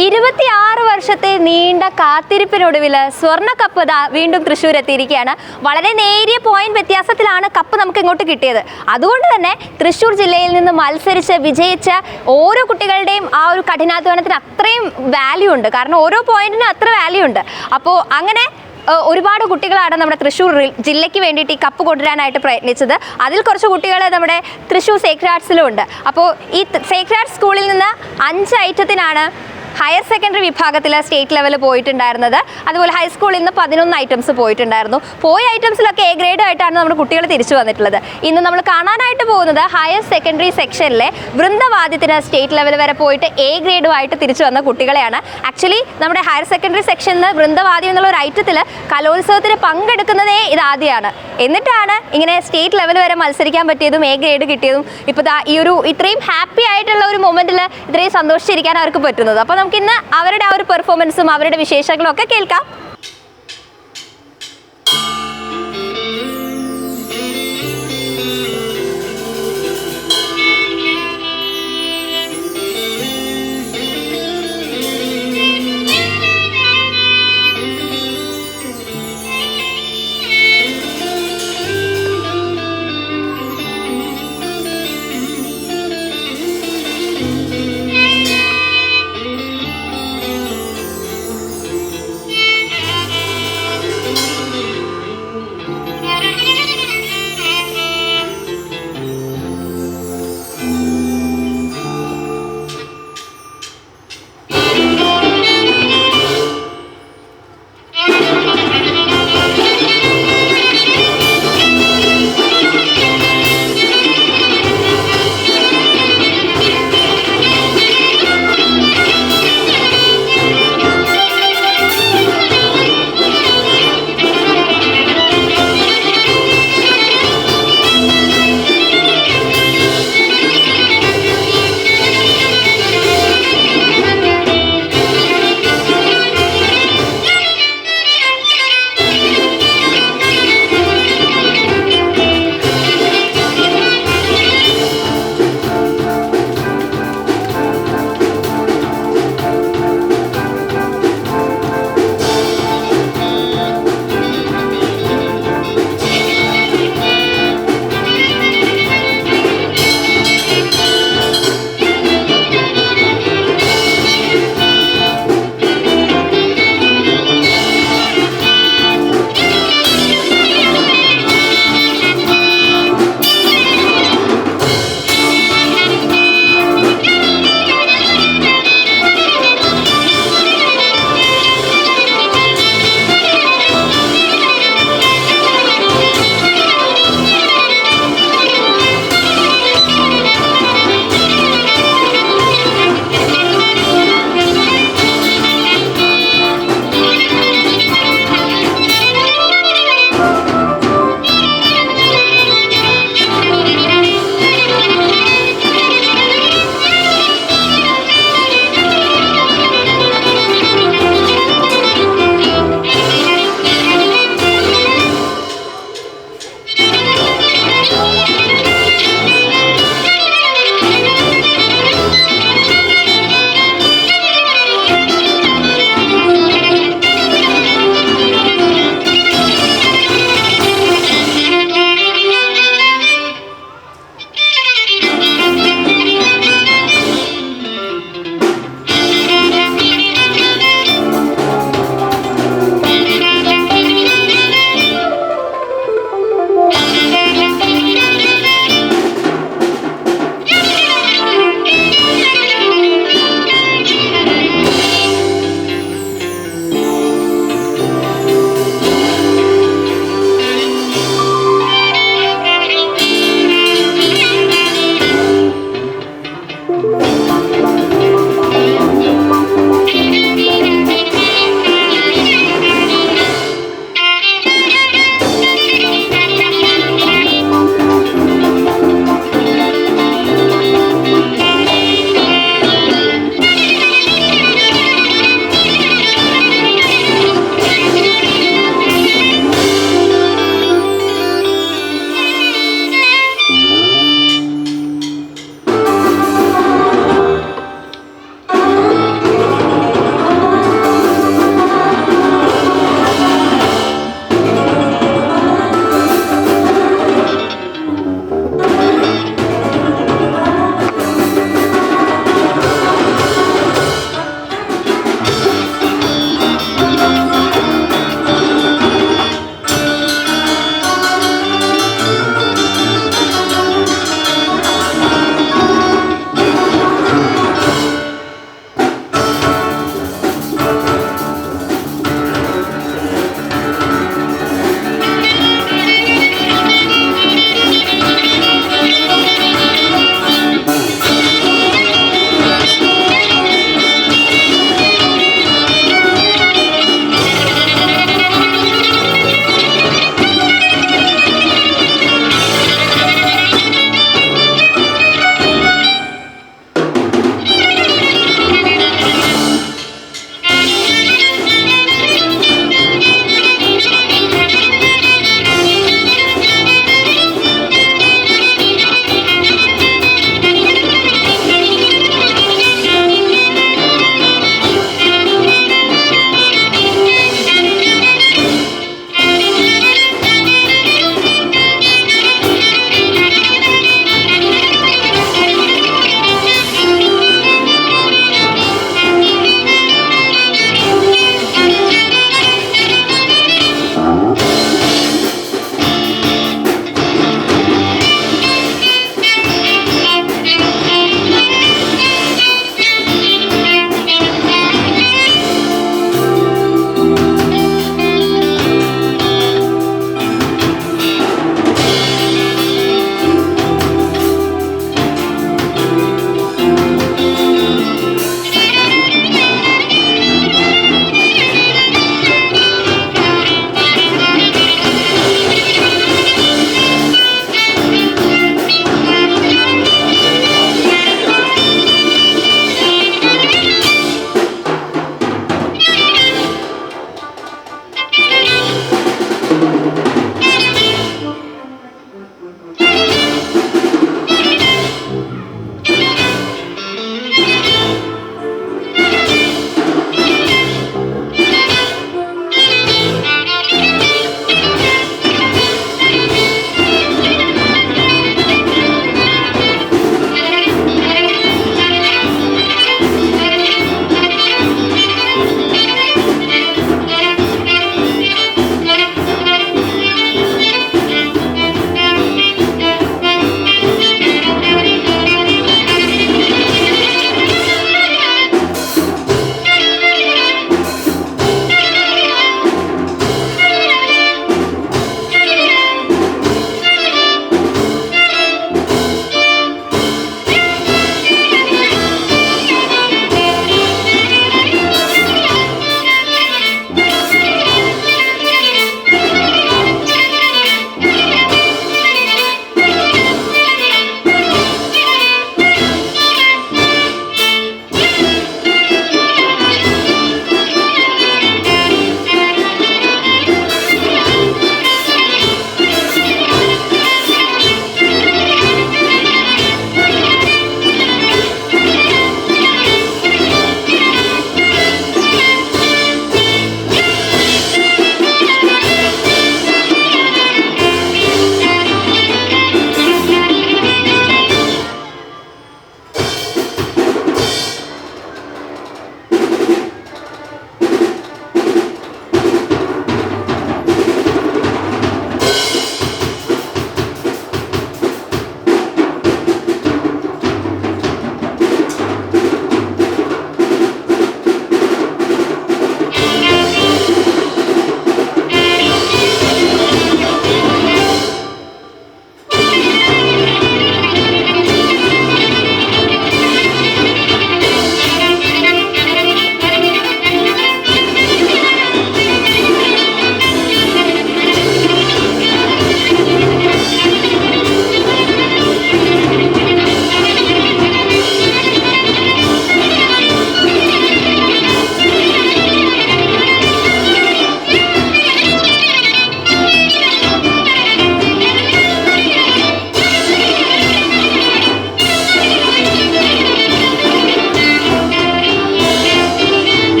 26 വർഷത്തെ നീണ്ട കാത്തിരിപ്പിനൊടുവിൽ സ്വർണ്ണ കപ്പ് വീണ്ടും തൃശ്ശൂർ എത്തിയിരിക്കുകയാണ്. വളരെ നേരിയ പോയിന്റ് വ്യത്യാസത്തിലാണ് കപ്പ് നമുക്ക് ഇങ്ങോട്ട് കിട്ടിയത്. അതുകൊണ്ട് തന്നെ തൃശ്ശൂർ ജില്ലയിൽ നിന്ന് മത്സരിച്ച് വിജയിച്ച ഓരോ കുട്ടികളുടെയും ആ ഒരു കഠിനാധ്വാനത്തിന് അത്രയും വാല്യൂ ഉണ്ട്. കാരണം ഓരോ പോയിന്റിനും അത്ര വാല്യൂ ഉണ്ട്. അപ്പോൾ അങ്ങനെ ഒരുപാട് കുട്ടികളാണ് നമ്മുടെ തൃശ്ശൂർ ജില്ലയ്ക്ക് വേണ്ടിയിട്ട് ഈ കപ്പ് കൊണ്ടുവരാനായിട്ട് പ്രയത്നിച്ചത്. അതിൽ കുറച്ച് കുട്ടികൾ നമ്മുടെ തൃശ്ശൂർ സേക്രഡ് ആർട്സിലും ഉണ്ട്. അപ്പോൾ ഈ സേക്രഡ് ആർട്സ് സ്കൂളിൽ നിന്ന് 5 ഐറ്റത്തിനാണ് ഹയർ സെക്കൻഡറി വിഭാഗത്തിൽ സ്റ്റേറ്റ് ലെവൽ പോയിട്ടുണ്ടായിരുന്നത്. അതുപോലെ ഹൈസ്കൂളിൽ നിന്ന് 11 ഐറ്റംസ് പോയിട്ടുണ്ടായിരുന്നു. പോയ ഐറ്റംസിലൊക്കെ എ ഗ്രേഡ് ആയിട്ടാണ് നമ്മുടെ കുട്ടികൾ തിരിച്ചു വന്നിട്ടുള്ളത്. ഇന്ന് നമ്മൾ കാണാനായിട്ട് പോകുന്നത് ഹയർ സെക്കൻഡറി സെക്ഷനിലെ വൃന്ദവാദ്യത്തിന് സ്റ്റേറ്റ് ലെവൽ വരെ പോയിട്ട് എ ഗ്രേഡുമായിട്ട് തിരിച്ചു വന്ന കുട്ടികളെയാണ്. ആക്ച്വലി നമ്മുടെ ഹയർ സെക്കൻഡറി സെക്ഷനിൽ വൃന്ദവാദ്യം എന്നുള്ള ഒരു ഐറ്റത്തിൽ കലോത്സവത്തിന് പങ്കെടുക്കുന്നതേ ഇതാദ്യമാണ്. എന്നിട്ടാണ് ഇങ്ങനെ സ്റ്റേറ്റ് ലെവൽ വരെ മത്സരിക്കാൻ പറ്റിയതും എ ഗ്രേഡ് കിട്ടിയതും. ഇപ്പോൾ ഈ ഒരു ഇത്രയും ഹാപ്പി ആയിട്ടുള്ള ഒരു മൊമെൻറ്റിൽ ഇത്രയും സന്തോഷിച്ചിരിക്കാൻ അവർക്ക് പറ്റുന്നത്. അപ്പോൾ നമുക്കിന്ന് അവരുടെ ആ ഒരു പെർഫോമൻസും അവരുടെ വിശേഷങ്ങളും ഒക്കെ കേൾക്കാം.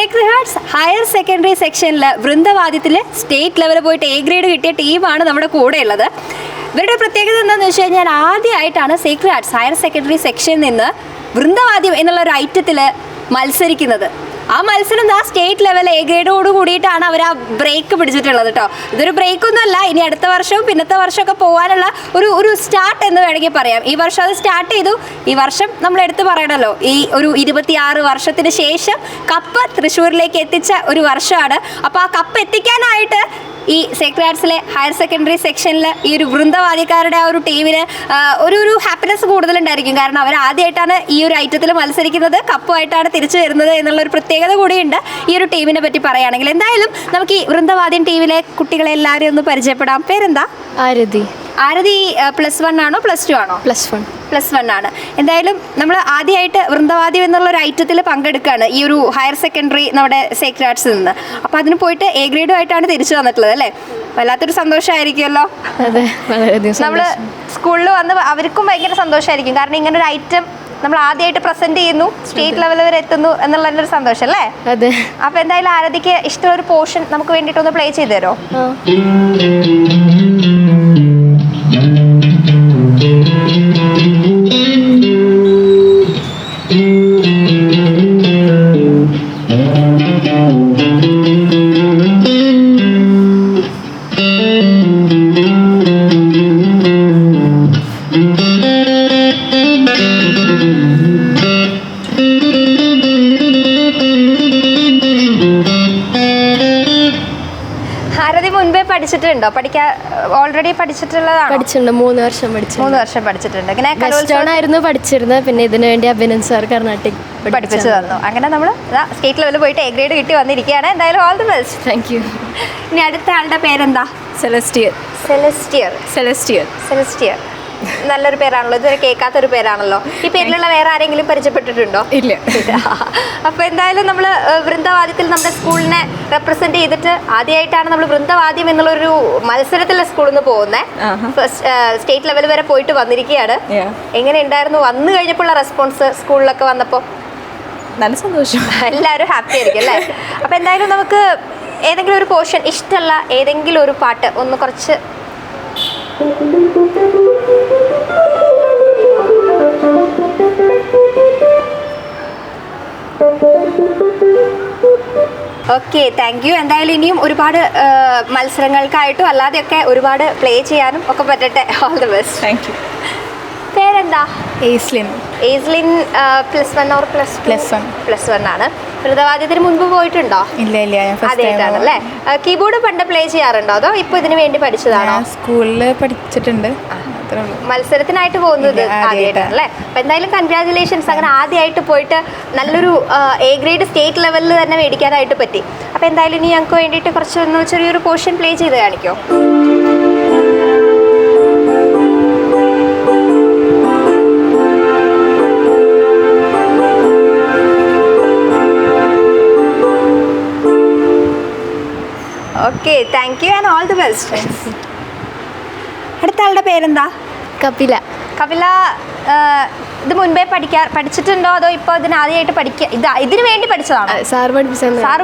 സേക്രഡ് ഹാർട്സ് ഹയർ സെക്കൻഡറി സെക്ഷനിൽ വൃന്ദവാദ്യത്തിൽ സ്റ്റേറ്റ് ലെവലിൽ പോയിട്ട് A ഗ്രേഡ് കിട്ടിയ ടീമാണ് നമ്മുടെ കൂടെ ഉള്ളത്. ഇവരുടെ പ്രത്യേകത എന്താണെന്ന് വെച്ച് കഴിഞ്ഞാൽ ആദ്യമായിട്ടാണ് സേക്രഡ് ഹാർട്സ് ഹയർ സെക്കൻഡറി സെക്ഷനിൽ നിന്ന് വൃന്ദവാദ്യം എന്നുള്ള ഒരു ഐറ്റത്തിൽ മത്സരിക്കുന്നത്. ആ മത്സരം സ്റ്റേറ്റ് ലെവൽ A ഗ്രേഡോട് കൂടിയിട്ടാണ് അവർ ആ ബ്രേക്ക് പിടിച്ചിട്ടുള്ളത് കേട്ടോ. ഇതൊരു ബ്രേക്കൊന്നുമല്ല, ഇനി അടുത്ത വർഷവും പിന്നത്തെ വർഷമൊക്കെ പോകാനുള്ള ഒരു സ്റ്റാർട്ട് എന്ന് വേണമെങ്കിൽ പറയാം. ഈ വർഷം അത് സ്റ്റാർട്ട് ചെയ്തു. ഈ വർഷം നമ്മൾ എടുത്ത് പറയണമല്ലോ, ഈ ഒരു 26 വർഷത്തിന് ശേഷം കപ്പ് തൃശ്ശൂരിലേക്ക് എത്തിച്ച ഒരു വർഷമാണ്. അപ്പോൾ ആ കപ്പ് എത്തിക്കാനായിട്ട് ഈ സേക്രഡ് ഹാർട്സിലെ ഹയർ സെക്കൻഡറി സെക്ഷനിൽ ഈ ഒരു വൃന്ദവാദ്യക്കാരുടെ ആ ഒരു ടീമിന് ഒരു ഹാപ്പിനെസ് കൂടുതലുണ്ടായിരിക്കും. കാരണം അവർ ആദ്യമായിട്ടാണ് ഈ ഒരു ഐറ്റത്തിൽ മത്സരിക്കുന്നത്, കപ്പുമായിട്ടാണ് തിരിച്ചു വരുന്നത് എന്നുള്ളൊരു പ്രത്യേകത കൂടിയുണ്ട് ഈ ഒരു ടീമിനെ പറ്റി പറയുകയാണെങ്കിൽ. എന്തായാലും നമുക്ക് ഈ വൃന്ദവാദ്യം ടീമിലെ കുട്ടികളെ എല്ലാവരെയും ഒന്ന് പരിചയപ്പെടാം. പേരെന്താ? ആരതി. ആരതി +1 ആണോ +2 ആണോ? +1 ആണ്. എന്തായാലും നമ്മൾ ആദ്യമായിട്ട് വൃന്ദവാദ്യം എന്നുള്ള ഒരു ഐറ്റത്തിൽ പങ്കെടുക്കുകയാണ് ഈ ഒരു ഹയർ സെക്കൻഡറി നമ്മുടെ സേക്രഡ് ഹാർട്സിൽ നിന്ന്. അപ്പോൾ അതിന് പോയിട്ട് A ഗ്രേഡുമായിട്ടാണ് തിരിച്ചു വന്നിട്ടുള്ളത് അല്ലേ? വല്ലാത്തൊരു സന്തോഷമായിരിക്കുമല്ലോ. അതെ, വളരെയധികം. നമ്മൾ സ്കൂളിൽ വന്ന് അവർക്കും ഭയങ്കര സന്തോഷമായിരിക്കും. കാരണം ഇങ്ങനെ ഒരു ഐറ്റം നമ്മൾ ആദ്യമായിട്ട് പ്രസന്റ് ചെയ്യുന്നു, സ്റ്റേറ്റ് ലെവൽ വരെ എത്തുന്നു എന്നുള്ളതിൻ്റെ ഒരു സന്തോഷം അല്ലേ? അതെ. അപ്പോൾ എന്തായാലും ആരതിക്ക് ഇഷ്ടമുള്ളൊരു പോർഷൻ നമുക്ക് വേണ്ടിയിട്ടൊന്ന് പ്ലേ ചെയ്ത് തരുമോ? ആരതി മുൻപേ പഠിച്ചിട്ടുണ്ടോ? ഓൾറെഡി പഠിച്ചിട്ടുള്ളതാണ്? പഠിച്ചിട്ടുണ്ട്, 3 വർഷം പഠിച്ചു. 3 വർഷം പഠിച്ചിട്ടുണ്ട്. ഇങ്ങനെ ആയിരുന്നു പഠിച്ചിരുന്നത്. പിന്നെ ഇതിനു വേണ്ടി അഭിനന്ദൻ സാർ കർണാട്ടിക് പഠിപ്പിച്ചു തന്നു. അങ്ങനെ നമ്മൾ സ്റ്റേറ്റ് ലെവലിൽ പോയിട്ട് A ഗ്രേഡ് കിട്ടി വന്നിരിക്കുകയാണ്. എന്തായാലും all the best. Thank U. ഇനി അടുത്ത ആളുടെ പേരെന്താ? സെലസ്റ്റിയർ. നല്ലൊരു പേരാണല്ലോ, ഇതുവരെ കേൾക്കാത്തൊരു പേരാണല്ലോ. ഈ പേരിലുള്ള വേറെ ആരെങ്കിലും പരിചയപ്പെട്ടിട്ടുണ്ടോ? ഇല്ല. അപ്പോൾ എന്തായാലും നമ്മൾ വൃന്ദവാദ്യത്തിൽ നമ്മുടെ സ്കൂളിനെ റെപ്രസെന്റ് ചെയ്തിട്ട് ആദ്യമായിട്ടാണ് നമ്മൾ വൃന്ദവാദ്യം എന്നുള്ളൊരു മത്സരത്തിലെ സ്കൂളിൽ നിന്ന് പോകുന്നത്. സ്റ്റേറ്റ് ലെവൽ വരെ പോയിട്ട് വന്നിരിക്കുകയാണ്. എങ്ങനെ ഉണ്ടായിരുന്നു വന്നു കഴിഞ്ഞപ്പോഴുള്ള റെസ്പോൺസ് സ്കൂളിലൊക്കെ വന്നപ്പോൾ? നല്ല സന്തോഷം. എല്ലാവരും ഹാപ്പി ആയിരിക്കും അല്ലേ? അപ്പോൾ എന്തായാലും നമുക്ക് ഏതെങ്കിലും ഒരു പോർഷൻ, ഇഷ്ടമുള്ള ഏതെങ്കിലും ഒരു പാട്ട് ഒന്ന് കുറച്ച് ഓക്കെ, താങ്ക് യു. എന്തായാലും ഇനിയും ഒരുപാട് മത്സരങ്ങൾക്കായിട്ടും അല്ലാതെയൊക്കെ ഒരുപാട് പ്ലേ ചെയ്യാനും ഒക്കെ പറ്റട്ടെ. All the best. Thank you. പേരെന്താ? ഏസ്ലിൻ. +1 ഓർ +1 ആണ്. വൃന്ദവാദ്യത്തിന് മുൻപ് പോയിട്ടുണ്ടോ? ഇല്ല. ആദ്യമായിട്ടാണല്ലേ? കീബോർഡ് പണ്ട് പ്ലേ ചെയ്യാറുണ്ടോ അതോ ഇപ്പൊ ഇതിനു വേണ്ടി പഠിച്ചതാണോ? സ്കൂളിൽ പഠിച്ചിട്ടുണ്ട്. മത്സരത്തിനായിട്ട് പോകുന്നത് ആദ്യമായിട്ടാണല്ലേ? അപ്പൊ എന്തായാലും കൺഗ്രാജുലേഷൻസ്. അങ്ങനെ ആദ്യമായിട്ട് പോയിട്ട് നല്ലൊരു A ഗ്രേഡ് സ്റ്റേറ്റ് ലെവലിൽ തന്നെ മേടിക്കാനായിട്ട് പറ്റി. അപ്പൊ എന്തായാലും ഇനി ഞങ്ങൾക്ക് വേണ്ടിയിട്ട് കുറച്ചൊന്ന് ചെറിയൊരു പോർഷൻ പ്ലേ ചെയ്ത് കാണിക്കോ? Okay, thank you and all the best. അടുത്ത ആളുടെ പേരെന്താ? കപില. ഇത് മുൻപേ പഠിച്ചിട്ടുണ്ടോ അതോ ഇപ്പോൾ ആദ്യമായിട്ട് ഇതിനു വേണ്ടി പഠിച്ചതാണോ? സാർ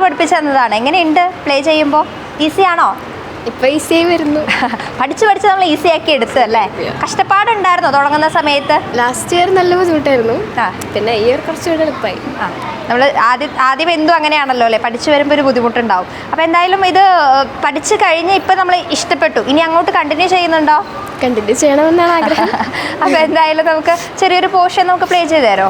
പഠിപ്പിച്ചു തന്നതാണ്. എങ്ങനെയുണ്ട് പ്ലേ ചെയ്യുമ്പോൾ? ഈസി ആണോ? ഇപ്പൊ ഈസിയായി വരുന്നു. പഠിച്ച് നമ്മൾ ഈസി ആക്കി എടുത്തു അല്ലേ? കഷ്ടപ്പാടുണ്ടായിരുന്നോ തുടങ്ങുന്ന സമയത്ത്? ലാസ്റ്റ് ഇയർ നല്ല ബുദ്ധിമുട്ടായിരുന്നു. പിന്നെ ഈ ഇയർ കുറച്ചുകൂടെ എളുപ്പമായി. നമ്മൾ ആദ്യം എന്തും അങ്ങനെയാണല്ലോ അല്ലേ? പഠിച്ചു വരുമ്പോൾ ഒരു ബുദ്ധിമുട്ടുണ്ടാവും. അപ്പോൾ എന്തായാലും ഇത് പഠിച്ചു കഴിഞ്ഞ് ഇപ്പം നമ്മൾ ഇഷ്ടപ്പെട്ടു. ഇനി അങ്ങോട്ട് കണ്ടിന്യൂ ചെയ്യുന്നുണ്ടോ? കണ്ടിന്യൂ ചെയ്യണമെന്നാണ് ആഗ്രഹം. അപ്പോൾ എന്തായാലും നമുക്ക് ചെറിയൊരു പോർഷൻ നമുക്ക് പ്ലേ ചെയ്ത് തരോ?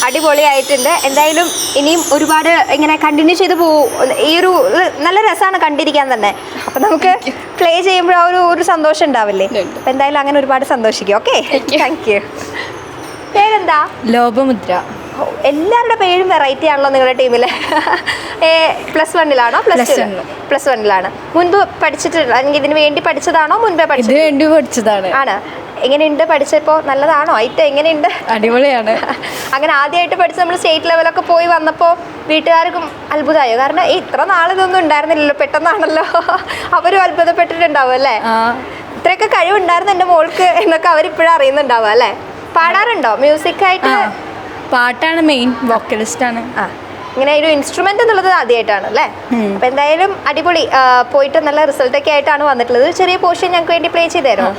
അടിപൊളിയായിട്ടുണ്ട്. എന്തായാലും ഇനിയും ഒരുപാട് ഇങ്ങനെ കണ്ടിന്യൂ ചെയ്ത് പോകും. ഈ ഒരു നല്ല രസമാണ് കണ്ടിരിക്കാൻ തന്നെ. അപ്പം നമുക്ക് പ്ലേ ചെയ്യുമ്പോൾ ആ ഒരു സന്തോഷം ഉണ്ടാവില്ലേ? അപ്പം എന്തായാലും അങ്ങനെ ഒരുപാട് സന്തോഷിക്കും. Okay, thank you. പേരെന്താ? ലോപമുദ്ര. എല്ലാവരുടെ പേരും വെറൈറ്റി ആണല്ലോ നിങ്ങളുടെ ടീമിൽ. +1 +1 മുൻപ് പഠിച്ചിട്ടുള്ള അല്ലെങ്കിൽ ഇതിന് വേണ്ടി പഠിച്ചതാണോ മുൻപേ പഠിച്ചതാണ് ആണ്? എങ്ങനെയുണ്ട് പഠിച്ചപ്പോൾ? നല്ലതാണോ? ഐറ്റം എങ്ങനെയുണ്ട്? അടിപൊളിയാണ്. അങ്ങനെ ആദ്യമായിട്ട് പഠിച്ച് നമ്മൾ സ്റ്റേറ്റ് ലെവലൊക്കെ പോയി വന്നപ്പോൾ വീട്ടുകാർക്കും അത്ഭുതമായോ? കാരണം ഇത്ര നാളിതൊന്നും ഉണ്ടായിരുന്നില്ലല്ലോ, പെട്ടെന്നാണല്ലോ. അവരും അത്ഭുതപ്പെട്ടിട്ടുണ്ടാവും അല്ലേ? ഇത്രയൊക്കെ കഴിവുണ്ടായിരുന്നു എൻ്റെ മോൾക്ക് എന്നൊക്കെ അവരിപ്പോഴും അറിയുന്നുണ്ടാവും അല്ലേ? പാടാറുണ്ടോ മ്യൂസിക്കായിട്ട്? പാട്ടാണ് മെയിൻ, വോക്കലിസ്റ്റ് ആണ്. ഇങ്ങനെ ഒരു ഇൻസ്ട്രുമെന്റ് എന്നുള്ളത് ആദ്യമായിട്ടാണ് അല്ലേ? അപ്പൊ എന്തായാലും അടിപൊളി, പോയിട്ട് നല്ല റിസൾട്ട് ഒക്കെ ആയിട്ടാണ് വന്നിട്ടുള്ളത്. ചെറിയ പോർഷൻ ഞങ്ങൾക്ക് വേണ്ടി പ്ലേ ചെയ്ത് തരുമോ?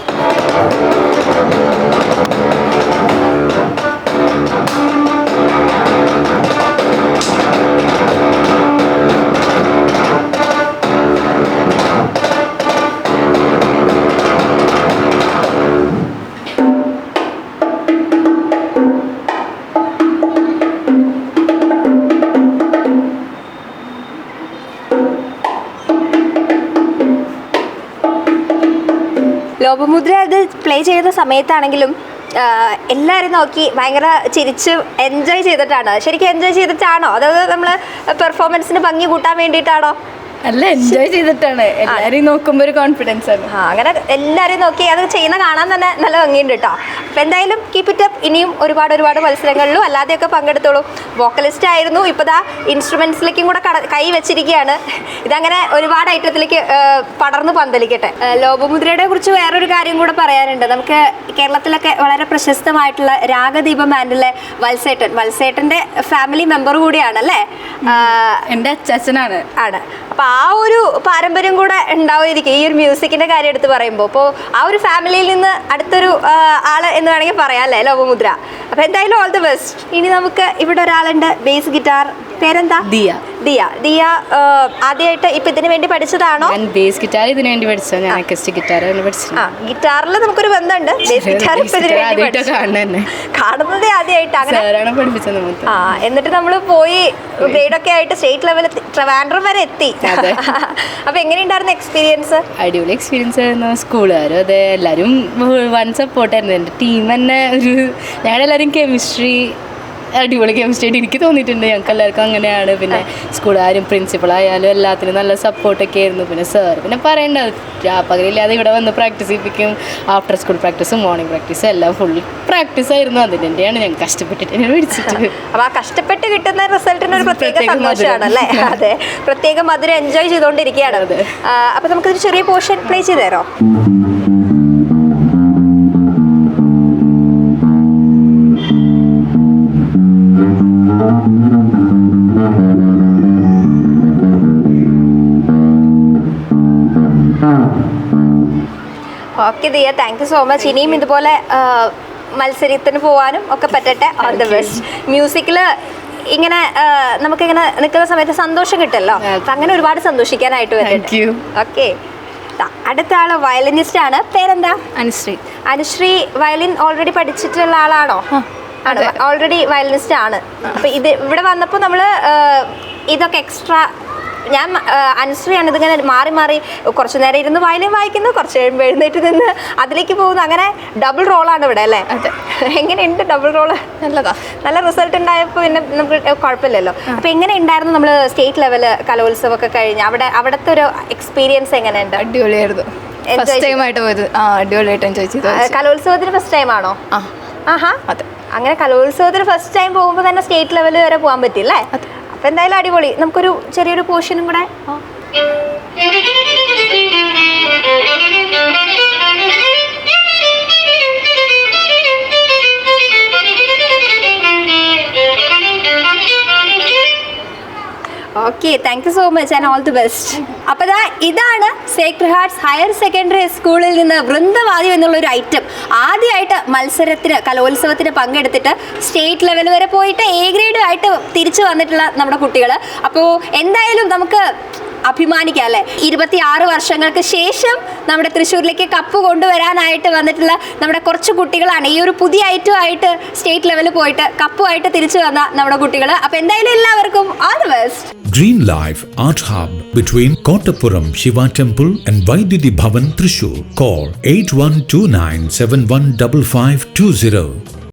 ലോപമുദ്ര അത് പ്ലേ ചെയ്യുന്ന സമയത്താണെങ്കിലും എല്ലാവരും നോക്കി ഭയങ്കര ചിരിച്ച് എൻജോയ് ചെയ്തിട്ടാണ്. ശരിക്കും എൻജോയ് ചെയ്തിട്ടാണോ, അതായത് നമ്മൾ പെർഫോമൻസിന് ഭംഗി കൂട്ടാൻ വേണ്ടിയിട്ടാണോ? അല്ല, എൻജോയ് ചെയ്തിട്ടാണ്. എല്ലാവരെയും നോക്കുമ്പോൾ ഒരു കോൺഫിഡൻസ് ആണ്. അങ്ങനെ എല്ലാവരെയും നോക്കി അത് ചെയ്യുന്ന കാണാൻ തന്നെ നല്ല ഭംഗിയുണ്ട് കേട്ടോ. അപ്പം എന്തായാലും കീപ്പ് ഇറ്റ് അപ്പ്. ഇനിയും ഒരുപാട് മത്സരങ്ങളിലും അല്ലാതെയൊക്കെ പങ്കെടുത്തോളൂ. വോക്കലിസ്റ്റ് ആയിരുന്നു, ഇപ്പോൾ ദാ ഇൻസ്ട്രുമെൻസിലേക്കും കൂടെ കൈ വെച്ചിരിക്കുകയാണ്. ഇതങ്ങനെ ഒരുപാട് ഐറ്റത്തിലേക്ക് പടർന്ന് പന്തലിക്കട്ടെ. ലോപമുദ്രയെ കുറിച്ച് വേറൊരു കാര്യം കൂടെ പറയാനുണ്ട്. നമുക്ക് കേരളത്തിലൊക്കെ വളരെ പ്രശസ്തമായിട്ടുള്ള രാഗദീപം ബാൻഡിലെ വത്സേട്ടൻ്റെ ഫാമിലി മെമ്പർ കൂടിയാണ് അല്ലേ? എൻ്റെ അച്ഛനാണ്. അപ്പോൾ ആ ഒരു പാരമ്പര്യം കൂടെ ഉണ്ടാവുമായിരിക്കും ഈ ഒരു മ്യൂസിക്കിൻ്റെ കാര്യം എടുത്ത് പറയുമ്പോൾ. അപ്പോൾ ആ ഒരു ഫാമിലിയിൽ നിന്ന് അടുത്തൊരു ആള് എന്ന് വേണമെങ്കിൽ പറയാം അല്ലേ ലോപമുദ്ര? അപ്പോൾ എന്തായാലും ഓൾ ദി ബെസ്റ്റ്. ഇനി നമുക്ക് ഇവിടെ ഒരാളുണ്ട്, ബേസ് ഗിറ്റാർ. പേരെന്താ? ദിയ. ആദ്യമായിട്ട് ഇപ്പൊ ഇതിനു വേണ്ടി പഠിച്ചതാണോ? ബേസ് ഗിറ്റാർ ഇതിനു വേണ്ടി പഠിച്ചത്. ഞാൻ അക്കോസ്റ്റിക് ഗിറ്റാർ പഠിച്ചത്. ഗിറ്റാറിൽ നമുക്കൊരു ബന്ധമുണ്ട്. ബേസ് ഗിറ്റാർ കാണുന്നതേ ആദ്യമായിട്ട്. അങ്ങനെ പഠിപ്പിച്ചത്. എന്നിട്ട് നമ്മൾ പോയി ഗ്രേഡൊക്കെ ആയിട്ട് സ്റ്റേറ്റ് ലെവലിൽ ട്രിവാൻഡ്രം വരെ എത്തി. അപ്പൊ എങ്ങനെയുണ്ടായിരുന്നു എക്സ്പീരിയൻസ്? അടിപൊളി എക്സ്പീരിയൻസ് ആയിരുന്നു. സ്കൂളുകാരും അതെ, എല്ലാവരും വൺ സപ്പോർട്ടായിരുന്നു. എൻ്റെ ടീം തന്നെ ഞങ്ങളെല്ലാവരും കെമിസ്ട്രി അടിപൊളി കെമിസ്ട്രി ആയിട്ട് എനിക്ക് തോന്നിയിട്ടുണ്ട്. ഞങ്ങൾക്ക് എല്ലാവർക്കും അങ്ങനെയാണ്. പിന്നെ സ്കൂളുകാരും പ്രിൻസിപ്പളായാലും എല്ലാത്തിനും നല്ല സപ്പോർട്ടൊക്കെ ആയിരുന്നു. പിന്നെ സാർ പിന്നെ പറയേണ്ടത് പകലില്ലാതെ ഇവിടെ വന്ന് പ്രാക്ടീസ് ചെയ്യിപ്പിക്കും. ആഫ്റ്റർ സ്കൂൾ പ്രാക്ടീസും മോർണിംഗ് പ്രാക്ടീസും എല്ലാം ഫുൾ പ്രാക്ടീസ് ആയിരുന്നു. അതിൻ്റെയാണ് ഞാൻ കഷ്ടപ്പെട്ടിട്ട് മേടിച്ചിട്ട്. അപ്പോൾ ആ കഷ്ടപ്പെട്ട് കിട്ടുന്ന റിസൾട്ടിന് ഒരു പ്രത്യേക സന്തോഷമാണ് അല്ലേ? അതെ, പ്രത്യേകം മധുരം എൻജോയ് ചെയ്തുകൊണ്ടിരിക്കുകയാണ്. അപ്പോൾ നമുക്കൊരു ചെറിയ പോർഷൻ പ്ലേ ചെയ്ത് തരാമോ? Okay Diya, thank you so much. ഇനിയും ഇതുപോലെ മത്സരത്തിന് പോകാനും ഒക്കെ പറ്റട്ടെ. All the best. മ്യൂസിക്കിൽ ഇങ്ങനെ നമുക്കിങ്ങനെ നിൽക്കുന്ന സമയത്ത് സന്തോഷം കിട്ടുമല്ലോ, അങ്ങനെ ഒരുപാട് സന്തോഷിക്കാനായിട്ട് പറ്റട്ടെ. ഓക്കെ, അടുത്ത ആള് വയലിനിസ്റ്റ് ആണ്. പേരെന്താ? അനുശ്രീ. വയലിൻ ഓൾറെഡി പഠിച്ചിട്ടുള്ള ആളാണോ? ഓൾറെഡി വയലിനിസ്റ്റ് ആണ്. അപ്പൊ ഇത് ഇവിടെ വന്നപ്പോൾ നമ്മള് ഇതൊക്കെ എക്സ്ട്രാ ഞാൻ അനുശ്രീയാണ് ഇതിങ്ങനെ മാറി മാറി കുറച്ചു നേരം ഇരുന്ന് വയലിൻ വായിക്കുന്നു, കുറച്ച് കഴിയുമ്പോൾ എഴുന്നേറ്റ് നിന്ന് അതിലേക്ക് പോകുന്നു. അങ്ങനെ ഡബിൾ റോളാണ് ഇവിടെ അല്ലേ? എങ്ങനെയുണ്ട് ഡബിൾ റോള്? നല്ല റിസൾട്ട് ഉണ്ടായപ്പോൾ പിന്നെ നമുക്ക് കുഴപ്പമില്ലല്ലോ. അപ്പോൾ എങ്ങനെ ഉണ്ടായിരുന്നു നമ്മൾ സ്റ്റേറ്റ് ലെവൽ കലോത്സവം ഒക്കെ കഴിഞ്ഞ് അവിടുത്തെ ഒരു എക്സ്പീരിയൻസ് എങ്ങനെയുണ്ട്? അടിപൊളിയായിരുന്നു. അടിപൊളിയായിട്ട് എൻജോയ് ചെയ്തു. കലോത്സവത്തിന് ഫസ്റ്റ് ടൈം ആണോ? അതെ. അങ്ങനെ കലോത്സവത്തിന് ഫസ്റ്റ് ടൈം പോകുമ്പോൾ തന്നെ സ്റ്റേറ്റ് ലെവൽ വരെ പോകാൻ പറ്റില്ലേ? അപ്പം എന്തായാലും അടിപൊളി. നമുക്കൊരു ചെറിയൊരു പോർഷനും കൂടെ. Okay, thank you so much and all the best. അപ്പോൾ ഇതാണ് സേക്രഡ് ഹാർട്ട്സ് ഹയർ സെക്കൻഡറി സ്കൂളിൽ നിന്ന് വൃന്ദവാദ്യം എന്നുള്ളൊരു ഐറ്റം ആദ്യമായിട്ട് മത്സരത്തിന് കലോത്സവത്തിന് പങ്കെടുത്തിട്ട് സ്റ്റേറ്റ് ലെവൽ വരെ പോയിട്ട് എ ഗ്രേഡ് ആയിട്ട് തിരിച്ചു വന്നിട്ടുള്ള നമ്മുടെ കുട്ടികൾ. അപ്പോൾ എന്തായാലും നമുക്ക് അഭിമാനിക്കാം അല്ലേ? 26 വർഷങ്ങൾക്ക് ശേഷം നമ്മുടെ തൃശ്ശൂരിലേക്ക് കപ്പ് കൊണ്ടുവരാനായിട്ട് വന്നിട്ടുള്ള നമ്മുടെ കുറച്ച് കുട്ടികളാണ് ഈ ഒരു പുതിയ ഐറ്റം ആയിട്ട് സ്റ്റേറ്റ് ലെവലിൽ പോയിട്ട് കപ്പുമായിട്ട് തിരിച്ചു വന്ന നമ്മുടെ കുട്ടികൾ. അപ്പോൾ എന്തായാലും എല്ലാവർക്കും all the best. Green Life Art Hub between Kottapuram Shiva Temple and Vaidudi Bhavan, Thrissur. Call 8129715520.